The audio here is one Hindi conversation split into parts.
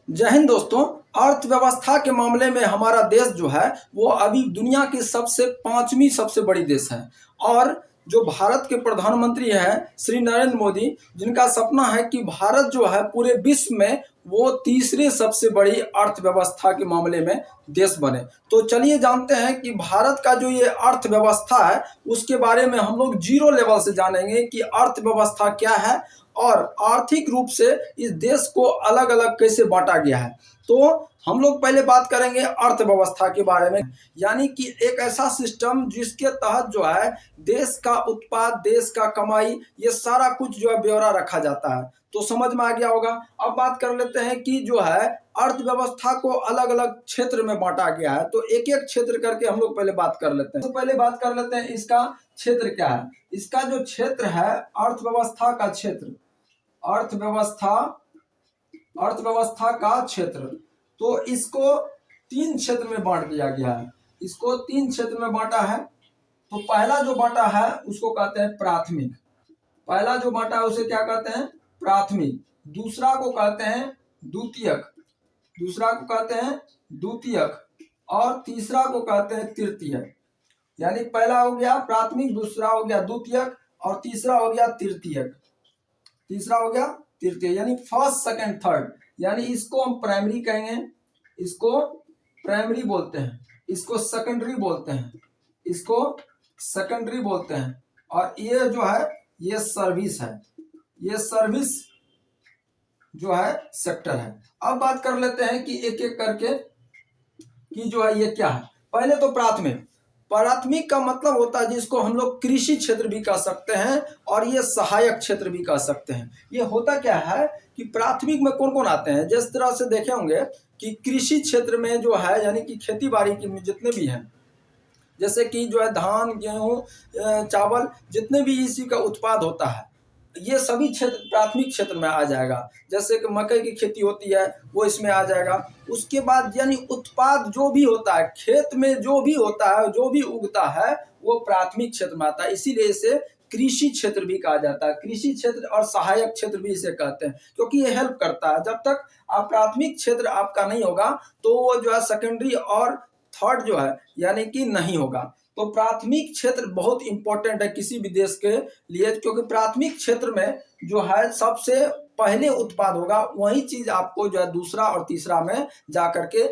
जय हिंद दोस्तों। अर्थव्यवस्था के मामले में हमारा देश जो है वो अभी दुनिया की सबसे पांचवी सबसे बड़ी देश है। और जो भारत के प्रधानमंत्री हैं श्री नरेंद्र मोदी, जिनका सपना है कि भारत जो है पूरे विश्व में वो तीसरे सबसे बड़ी अर्थव्यवस्था के मामले में देश बने। तो चलिए जानते हैं कि भारत का जो ये अर्थव्यवस्था है उसके बारे में हम लोग जीरो लेवल से जानेंगे कि अर्थव्यवस्था क्या है और आर्थिक रूप से इस देश को अलग अलग कैसे बांटा गया है। तो हम लोग पहले बात करेंगे अर्थव्यवस्था के बारे में, यानी कि एक ऐसा सिस्टम जिसके तहत जो है देश का उत्पाद, देश का कमाई, ये सारा कुछ जो है ब्यौरा रखा जाता है। तो समझ में आ गया होगा। अब बात कर लेते हैं कि जो है अर्थव्यवस्था को अलग अलग क्षेत्र में बांटा गया है। तो एक एक क्षेत्र करके हम लोग पहले बात कर लेते हैं। तो पहले बात कर लेते हैं इसका क्षेत्र क्या है। इसका जो क्षेत्र है अर्थव्यवस्था का क्षेत्र, अर्थव्यवस्था का क्षेत्र, तो इसको तीन क्षेत्र में बांट दिया गया है। इसको तीन क्षेत्र में बांटा है। तो पहला जो बांटा है उसको कहते हैं प्राथमिक। पहला जो बांटा है उसे क्या कहते हैं? प्राथमिक। दूसरा को कहते हैं द्वितीयक। दूसरा को कहते हैं द्वितीयक और तीसरा को कहते हैं तृतीयक। यानी पहला हो गया प्राथमिक, दूसरा हो गया द्वितीयक और तीसरा हो गया तृतीयक। तीसरा हो गया तृतीय, यानी फर्स्ट सेकंड थर्ड। यानी इसको हम प्राइमरी कहेंगे, इसको प्राइमरी बोलते हैं, इसको सेकेंडरी बोलते हैं, इसको सेकेंडरी बोलते हैं। और ये जो है ये सर्विस है, ये सर्विस जो है सेक्टर है। अब बात कर लेते हैं कि एक एक करके कि जो है ये क्या है। पहले तो प्राथमिक। प्राथमिक का मतलब होता है जिसको हम लोग कृषि क्षेत्र भी कह सकते हैं और ये सहायक क्षेत्र भी कह सकते हैं। ये होता क्या है कि प्राथमिक में कौन कौन आते हैं। जिस तरह से देखे होंगे कि कृषि क्षेत्र में जो है यानी कि खेती बाड़ी की जितने भी हैं, जैसे कि जो है धान, गेहूं, चावल, जितने भी इसी का उत्पाद होता है, ये सभी क्षेत्र प्राथमिक क्षेत्र में आ जाएगा। जैसे कि मकई की खेती होती है वो इसमें आ जाएगा। उसके बाद यानी उत्पाद जो भी होता है खेत में, जो भी होता है, जो भी उगता है, वो प्राथमिक क्षेत्र में आता है। इसीलिए इसे कृषि क्षेत्र भी कहा जाता है। कृषि क्षेत्र और सहायक क्षेत्र भी इसे कहते हैं, क्योंकि ये हेल्प करता है। जब तक आप प्राथमिक क्षेत्र आपका नहीं होगा तो वो जो है सेकेंडरी और थर्ड जो है यानी कि नहीं होगा। तो प्राथमिक क्षेत्र बहुत इंपॉर्टेंट है किसी भी देश के लिए, क्योंकि प्राथमिक क्षेत्र में जो है सबसे पहले उत्पाद होगा, वही चीज आपको जो है दूसरा और तीसरा में जा करके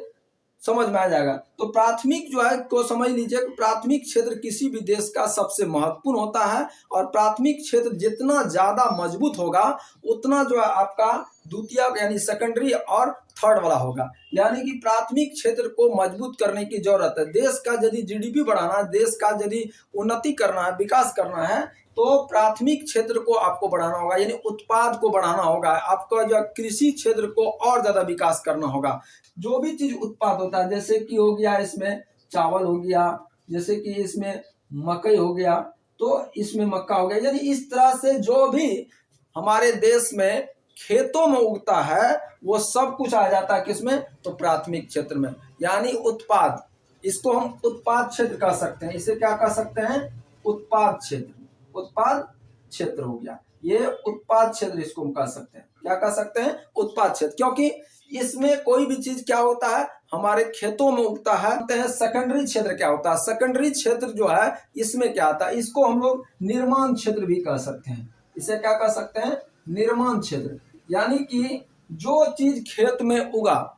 समझ में आ जाएगा। तो प्राथमिक जो है को समझ लीजिए कि प्राथमिक क्षेत्र किसी भी देश का सबसे महत्वपूर्ण होता है। और प्राथमिक क्षेत्र जितना ज्यादा मजबूत होगा उतना जो है आपका द्वितीय यानी सेकेंडरी और थर्ड वाला होगा। यानी कि प्राथमिक क्षेत्र को मजबूत करने की जरूरत है। देश का यदि जीडीपी बढ़ाना है, देश का यदि उन्नति करना है, विकास करना है, तो प्राथमिक क्षेत्र को आपको बढ़ाना होगा, यानी उत्पाद को बढ़ाना होगा। आपका जो कृषि क्षेत्र को और ज्यादा विकास करना होगा। जो भी चीज उत्पाद होता है, जैसे कि हो गया इसमें चावल हो गया, जैसे कि इसमें मकई हो गया, तो इसमें मक्का हो गया, यानी इस तरह से जो भी हमारे देश में खेतों में उगता है वो सब कुछ आ जाता है किसमें? तो प्राथमिक क्षेत्र में। यानी उत्पाद, इसको हम उत्पाद क्षेत्र कह सकते हैं। इसे क्या कह सकते हैं? उत्पाद क्षेत्र। उत्पाद क्षेत्र हो गया, ये उत्पाद क्षेत्र इसको हम कह सकते हैं। क्या कह सकते हैं? उत्पाद क्षेत्र, क्योंकि इसमें कोई भी चीज क्या होता है हमारे खेतों में उगता है। सेकेंडरी क्षेत्र क्या होता है? सेकेंडरी क्षेत्र जो है इसमें क्या आता है? इसको हम लोग निर्माण क्षेत्र भी कह सकते हैं। इसे क्या कह सकते हैं? निर्माण क्षेत्र। यानी कि जो चीज खेत में उगा,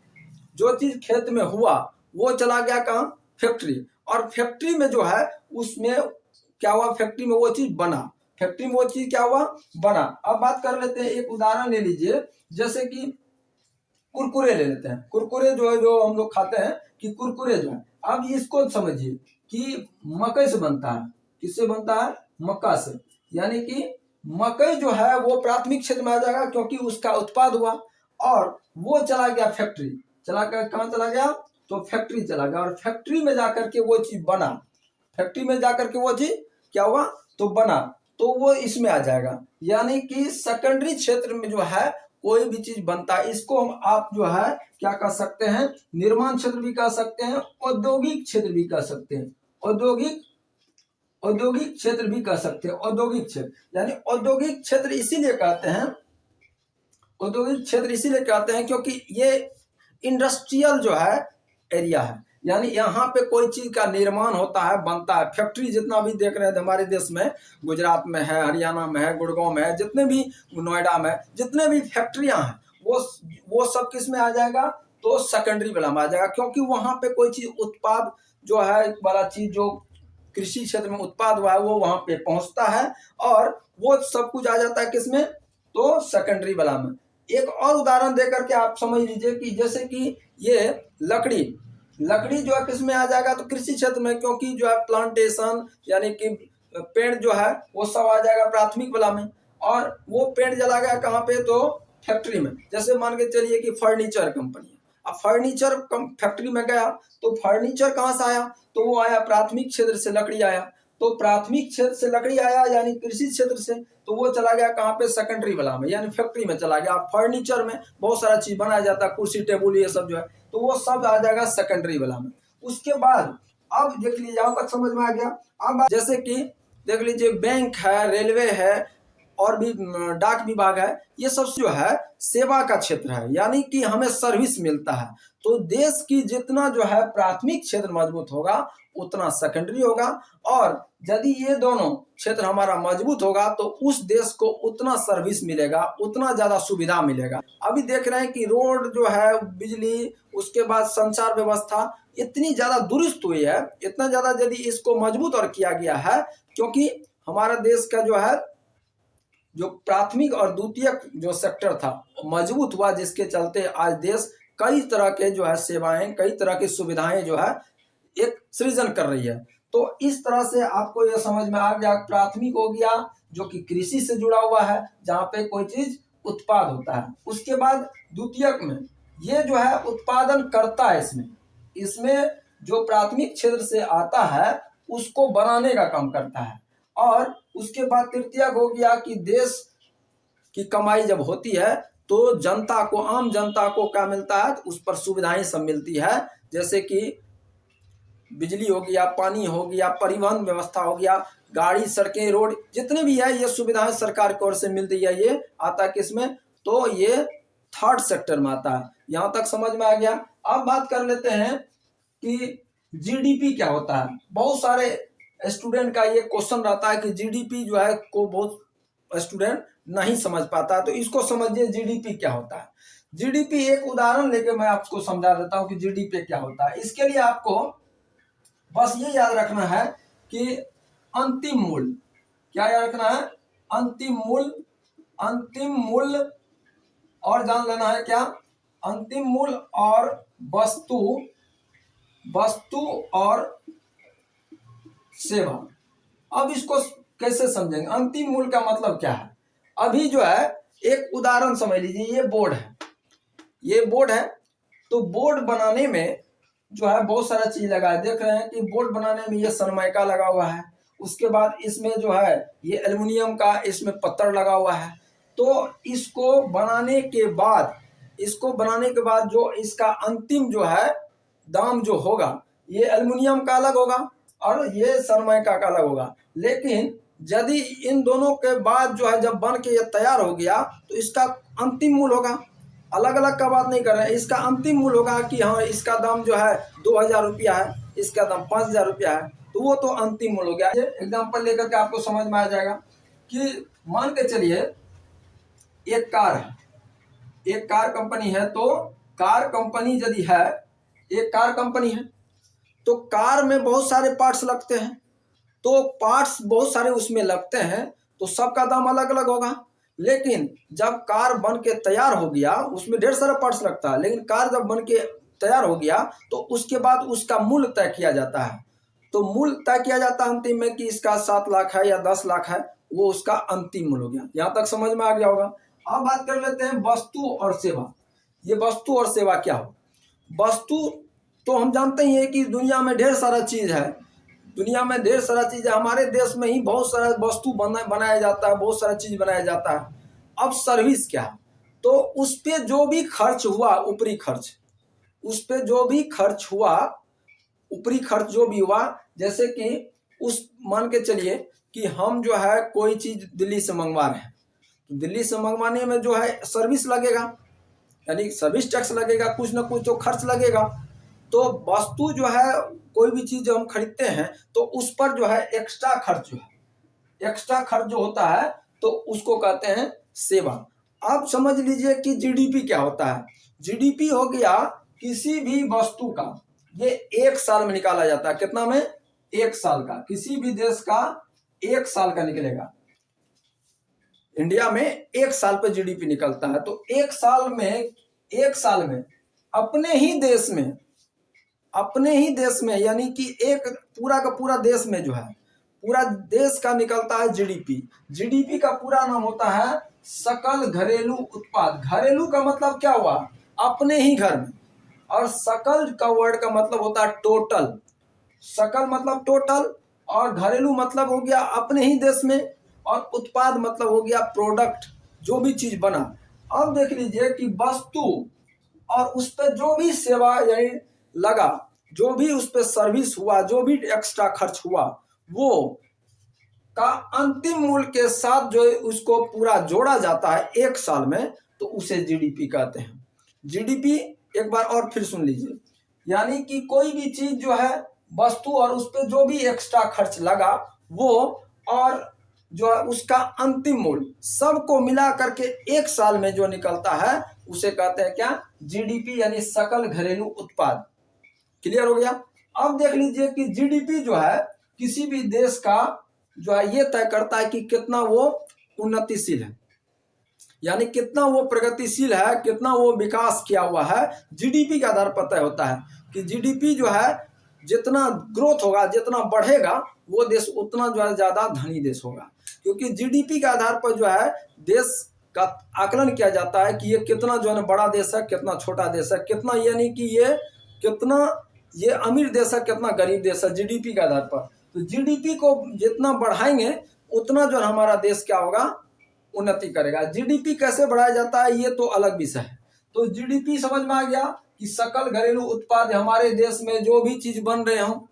जो चीज खेत में हुआ, वो चला गया कहाँ? फैक्ट्री। और फैक्ट्री में जो है उसमें क्या हुआ? फैक्ट्री में वो चीज बना, फैक्ट्री में वो चीज क्या हुआ? बना। अब बात कर लेते हैं, एक उदाहरण ले लीजिए, जैसे कि कुरकुरे ले लेते हैं। कुरकुरे जो है, जो हम लोग खाते हैं कि कुरकुरे जो है, अब इसको समझिए कि मकई से बनता है। किससे बनता है? मक्का से। यानी कि मकई जो है वो प्राथमिक क्षेत्र में आ जाएगा, क्योंकि उसका उत्पाद हुआ और वो चला गया फैक्ट्री। चला कर कहाँ चला गया? तो फैक्ट्री चला गया, और फैक्ट्री में जाकर के वो चीज बना। फैक्ट्री में जाकर के वो चीज क्या हुआ? तो बना, तो वो इसमें आ जाएगा। यानी कि सेकेंडरी क्षेत्र में जो है कोई भी चीज बनता है, इसको हम आप जो है क्या कह सकते हैं? निर्माण क्षेत्र भी कह सकते हैं, औद्योगिक क्षेत्र भी कह सकते हैं। औद्योगिक क्षेत्र भी कह सकते हैं। औद्योगिक क्षेत्र यानी औद्योगिक क्षेत्र इसीलिए कहते हैं, औद्योगिक क्षेत्र इसीलिए कहते हैं क्योंकि ये इंडस्ट्रियल जो है एरिया है, यानी यहाँ पे कोई चीज का निर्माण होता है, बनता है। फैक्ट्री जितना भी देख रहे हैं हमारे देश में, गुजरात में है, हरियाणा में है, गुड़गांव में है, जितने भी, नोएडा में जितने भी फैक्ट्रियां हैं, वो सब किस में आ जाएगा, तो सेकेंडरी वाला में आ जाएगा। क्योंकि वहां पे कोई चीज उत्पाद जो है वाला चीज जो कृषि क्षेत्र में उत्पाद हुआ है वो वहां पे पहुंचता है, और वो सब कुछ आ जाता है किसमें, तो सेकेंडरी वाला में। एक और उदाहरण देकर के आप समझ लीजिए कि जैसे कि ये लकड़ी जो है किसमें आ जाएगा, तो कृषि क्षेत्र में, क्योंकि जो है प्लांटेशन यानी कि पेड़ जो है वो सब आ जाएगा प्राथमिक वाला में। और वो पेड़ जला गया कहाँ पे, तो फैक्ट्री में। जैसे मान के चलिए कि फर्नीचर कंपनी है, अब फर्नीचर फैक्ट्री में गया तो फर्नीचर कहाँ से आया, तो वो आया प्राथमिक क्षेत्र से, लकड़ी आया। तो प्राथमिक क्षेत्र से लकड़ी आया यानी कृषि क्षेत्र से, तो वो चला गया कहाँ पे, सेकेंडरी वाला में, यानी फैक्ट्री में चला गया। फर्नीचर में बहुत सारा चीज बनाया जाता है, कुर्सी टेबुल ये सब जो है, तो वो सब आ जाएगा सेकेंडरी वाला में। उसके बाद अब देख लीजिए, यहाँ तक समझ में आ गया। अब जैसे कि देख लीजिए बैंक है, रेलवे है, और भी डाक विभाग है, ये सब जो है सेवा का क्षेत्र है, यानी कि हमें सर्विस मिलता है। तो देश की जितना जो है प्राथमिक क्षेत्र मजबूत होगा उतना सेकेंडरी होगा, और यदि ये दोनों क्षेत्र हमारा मजबूत होगा तो उस देश को उतना सर्विस मिलेगा, उतना ज्यादा सुविधा मिलेगा। अभी देख रहे हैं कि रोड जो है, बिजली, उसके बाद संचार व्यवस्था इतनी ज्यादा दुरुस्त हुई है, इतना ज्यादा यदि इसको मजबूत और किया गया है, क्योंकि हमारा देश का जो है जो प्राथमिक और द्वितीयक जो सेक्टर था मजबूत हुआ, जिसके चलते आज देश कई तरह के जो है सेवाएं, कई तरह की सुविधाएं जो है एक सृजन कर रही है। तो इस तरह से आपको यह समझ में आ गया, प्राथमिक हो गया जो कि कृषि से जुड़ा हुआ है, जहाँ पे कोई चीज उत्पाद होता है। उसके बाद द्वितीयक में ये जो है उत्पादन करता है, इसमें जो प्राथमिक क्षेत्र से आता है उसको बनाने का काम करता है। और उसके बाद तृतीयक हो गया कि देश की कमाई जब होती है तो जनता को, आम जनता को क्या मिलता है, उस पर सुविधाएं सब मिलती है, जैसे कि बिजली हो गया, पानी हो गया, परिवहन व्यवस्था हो गया, गाड़ी, सड़कें, रोड जितने भी है, ये सुविधाएं सरकार की ओर से मिलती है। ये आता है किसमें, तो ये थर्ड सेक्टर में आता है। यहां तक समझ में आ गया। अब बात कर लेते हैं कि जीडीपी क्या होता है। बहुत सारे स्टूडेंट का ये क्वेश्चन रहता है कि जीडीपी जो है को बहुत स्टूडेंट नहीं समझ पाता, तो इसको समझिए जीडीपी क्या होता है। जीडीपी एक उदाहरण लेके मैं आपको समझा देता हूं कि जीडीपी क्या होता है। इसके लिए आपको बस ये याद रखना है कि अंतिम मूल्य, क्या याद रखना है, अंतिम मूल्य और जान लेना है क्या, अंतिम मूल्य और वस्तु और सेवा। अब इसको कैसे समझेंगे, अंतिम मूल्य का मतलब क्या है। अभी जो है एक उदाहरण समझ लीजिए, ये बोर्ड है, तो बोर्ड बनाने में जो है बहुत सारा चीज लगा है। देख रहे हैं कि बोर्ड बनाने में ये सनमाइका लगा हुआ है, उसके बाद इसमें जो है ये एल्युमिनियम का इसमें पत्थर लगा हुआ है। तो इसको बनाने के बाद जो इसका अंतिम जो है दाम जो होगा, ये एल्युमिनियम का अलग होगा और ये सनमाइका का अलग होगा। लेकिन यदि इन दोनों के बाद जो है जब बन के ये तैयार हो गया तो इसका अंतिम मूल्य होगा, अलग अलग का बात नहीं कर रहे हैं, इसका अंतिम मूल्य होगा कि हाँ इसका दाम जो है 2000 रुपया है, इसका दाम 5000 रुपया है, तो वो तो अंतिम मूल्य हो गया। एग्जाम्पल लेकर के आपको समझ में आ जाएगा कि मान के चलिए एक कार है, एक कार कंपनी है, तो कार कंपनी यदि है, एक कार कंपनी है तो कार में बहुत सारे पार्ट्स लगते हैं, तो पार्ट्स बहुत सारे उसमें लगते हैं तो सबका दाम अलग अलग होगा। लेकिन जब कार बन के तैयार हो गया, उसमें ढेर सारा पार्ट्स लगता है, लेकिन कार जब बन के तैयार हो गया तो उसके बाद उसका मूल्य तय किया जाता है। तो मूल्य तय किया जाता है अंतिम में कि इसका 7 लाख है या 10 लाख है, वो उसका अंतिम मूल्य हो गया। यहाँ तक समझ में आ गया होगा। अब बात कर लेते हैं वस्तु और सेवा। ये वस्तु और सेवा क्या हो, वस्तु तो हम जानते ही हैं कि दुनिया में ढेर सारा चीज है, हमारे देश में ही बहुत सारा वस्तु बनाया जाता है, बहुत सारा चीज बनाया जाता है। अब सर्विस क्या है, तो उस पे जो भी खर्च हुआ, ऊपरी खर्च जो भी हुआ, जैसे कि उस मान के चलिए कि हम जो है कोई चीज दिल्ली से मंगवा रहे हैं, तो दिल्ली से मंगवाने में जो है सर्विस लगेगा, यानी सर्विस टैक्स लगेगा, कुछ ना कुछ तो खर्च लगेगा। तो वस्तु जो है, कोई भी चीज़ जो हम खरीदते हैं तो उस पर जो है एक्स्ट्रा खर्च जो होता है तो उसको कहते हैं सेवा। आप समझ लीजिए कि जीडीपी क्या होता है। जीडीपी हो गया किसी भी वस्तु का, ये 1 साल में निकाला जाता है। कितना में? 1 साल का। किसी भी देश का 1 साल का निकलेगा। इंडिया में 1 साल पे जीडीपी निकलता है। तो 1 साल में अपने ही देश में यानी कि एक पूरा का पूरा देश में जो है, पूरा देश का निकलता है जीडीपी। जीडीपी का पूरा नाम होता है सकल घरेलू उत्पाद। घरेलू का मतलब क्या हुआ? अपने ही घर में। और सकल का वर्ड का मतलब होता है टोटल। सकल मतलब टोटल, और घरेलू मतलब हो गया अपने ही देश में, और उत्पाद मतलब हो गया प्रोडक्ट, जो भी चीज बना। अब देख लीजिए कि वस्तु और उस पर जो भी सेवा यानी लगा, जो भी उस पर सर्विस हुआ, जो भी एक्स्ट्रा खर्च हुआ, वो का अंतिम मूल्य के साथ जो है उसको पूरा जोड़ा जाता है 1 साल में, तो उसे जीडीपी कहते हैं। जीडीपी एक बार और फिर सुन लीजिए, यानी कि कोई भी चीज जो है, वस्तु और उस पर जो भी एक्स्ट्रा खर्च लगा वो, और जो है उसका अंतिम मूल्य, सबको मिला करके 1 साल में जो निकलता है उसे कहते हैं क्या? जीडीपी, यानी सकल घरेलू उत्पाद। क्लियर हो गया? अब देख लीजिए कि जीडीपी जो है किसी भी देश का जो है ये तय करता है कि कितना वो उन्नतिशील है, यानी कितना वो प्रगतिशील है, कितना वो विकास किया हुआ है। जीडीपी के आधार पर तय होता है कि जीडीपी जो है जितना ग्रोथ होगा, जितना बढ़ेगा, वो देश उतना जो है ज्यादा धनी देश होगा। क्योंकि जीडीपी के आधार पर जो है देश का आकलन किया जाता है कि ये कितना जो है बड़ा देश है, कितना छोटा देश है, कितना यानी कि ये अमीर देश है, कितना गरीब देश है, जीडीपी के आधार पर। तो जीडीपी को जितना बढ़ाएंगे उतना जो हमारा देश क्या होगा? उन्नति करेगा। जीडीपी कैसे बढ़ाया जाता है ये तो अलग विषय है। तो जीडीपी समझ में आ गया कि सकल घरेलू उत्पाद, हमारे देश में जो भी चीज बन रहे हो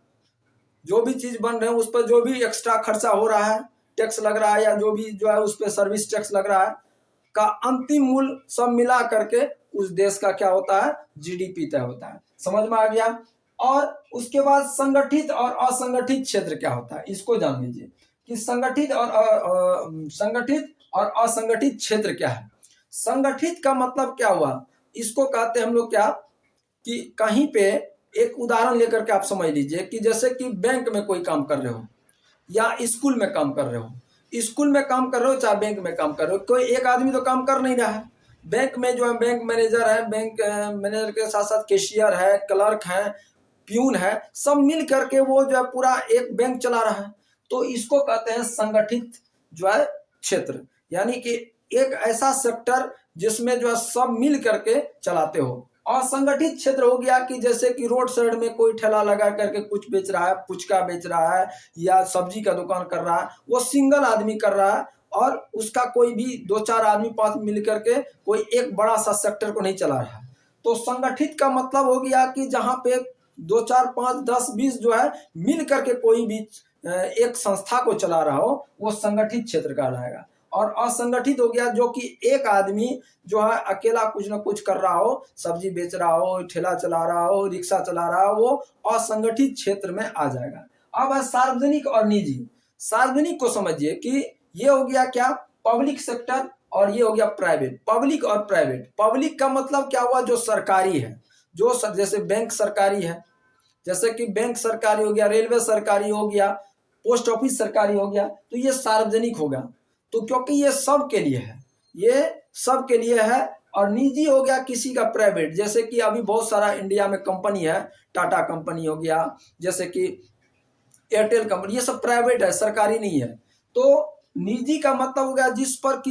उस पर जो भी एक्स्ट्रा खर्चा हो रहा है, टैक्स लग रहा है, या जो भी जो है उस पर सर्विस टैक्स लग रहा है, का अंतिम मूल्य सब मिला करके उस देश का क्या होता है? जीडीपी तय होता है। समझ में आ गया? और उसके बाद संगठित और असंगठित क्षेत्र क्या होता है, इसको जान लीजिए कि संगठित और असंगठित क्षेत्र क्या है। संगठित का मतलब क्या हुआ? इसको कहते हैं हम लोग क्या, कि कहीं पे एक उदाहरण लेकर के आप समझ लीजिए कि जैसे कि बैंक में कोई काम कर रहे हो, या स्कूल में काम कर रहे हो। स्कूल में काम कर रहे हो चाहे बैंक में काम कर रहे हो, कोई एक आदमी तो काम कर नहीं रहा है। बैंक में जो है बैंक मैनेजर है, बैंक मैनेजर के साथ साथ कैशियर है, क्लर्क है, प्यून है, सब मिल करके वो जो है पूरा एक बैंक चला रहा है। तो इसको कहते हैं संगठित जो है क्षेत्र, यानी कि एक ऐसा सेक्टर जिसमें जो है सब मिल करके चलाते हो। असंगठित क्षेत्र हो गया कि जैसे कि रोड साइड में कोई ठेला लगा करके कुछ बेच रहा है, पुचका बेच रहा है, या सब्जी का दुकान कर रहा है, वो सिंगल आदमी कर रहा है, और उसका कोई भी 2-4 आदमी 5 मिल करके कोई एक बड़ा सा सेक्टर को नहीं चला रहा है। तो संगठित का मतलब हो गया कि जहाँ पे 2-4 5 10 20 जो है मिल करके कोई भी एक संस्था को चला रहा हो, वो संगठित क्षेत्र कहलाएगा। और असंगठित हो गया जो कि एक आदमी जो है अकेला कुछ ना कुछ कर रहा हो, सब्जी बेच रहा हो, ठेला चला रहा हो, रिक्शा चला रहा हो, वो असंगठित क्षेत्र में आ जाएगा। अब है सार्वजनिक और निजी। सार्वजनिक को समझिए कि ये हो गया क्या? पब्लिक सेक्टर, और ये हो गया प्राइवेट। पब्लिक और प्राइवेट। पब्लिक का मतलब क्या हुआ? जो सरकारी है, जो जैसे बैंक सरकारी है, जैसे कि बैंक सरकारी हो गया, रेलवे सरकारी हो गया, पोस्ट ऑफिस सरकारी हो गया, तो ये सार्वजनिक होगा। तो क्योंकि ये सब के लिए है, ये सब के लिए है। और निजी हो गया किसी का प्राइवेट, जैसे कि अभी बहुत सारा इंडिया में कंपनी है, टाटा कंपनी हो गया, जैसे कि एयरटेल कंपनी, ये सब प्राइवेट है, सरकारी नहीं है। तो निजी का मतलब हो गया जिस पर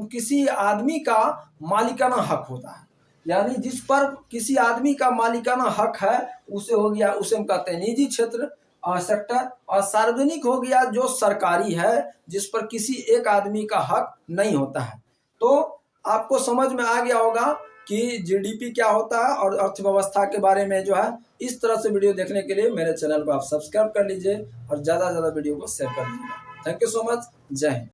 किसी आदमी का मालिकाना हक होता है, यानी जिस पर किसी आदमी का मालिकाना हक है, उसे हो गया, उसे हम कहते हैं निजी क्षेत्र और सेक्टर। और सार्वजनिक हो गया जो सरकारी है, जिस पर किसी एक आदमी का हक नहीं होता है। तो आपको समझ में आ गया होगा कि जीडीपी क्या होता है और अर्थव्यवस्था के बारे में जो है। इस तरह से वीडियो देखने के लिए मेरे चैनल को आप सब्सक्राइब कर लीजिए और ज़्यादा से ज़्यादा वीडियो को शेयर कर दीजिएगा। Thank you so much. जय हिंद।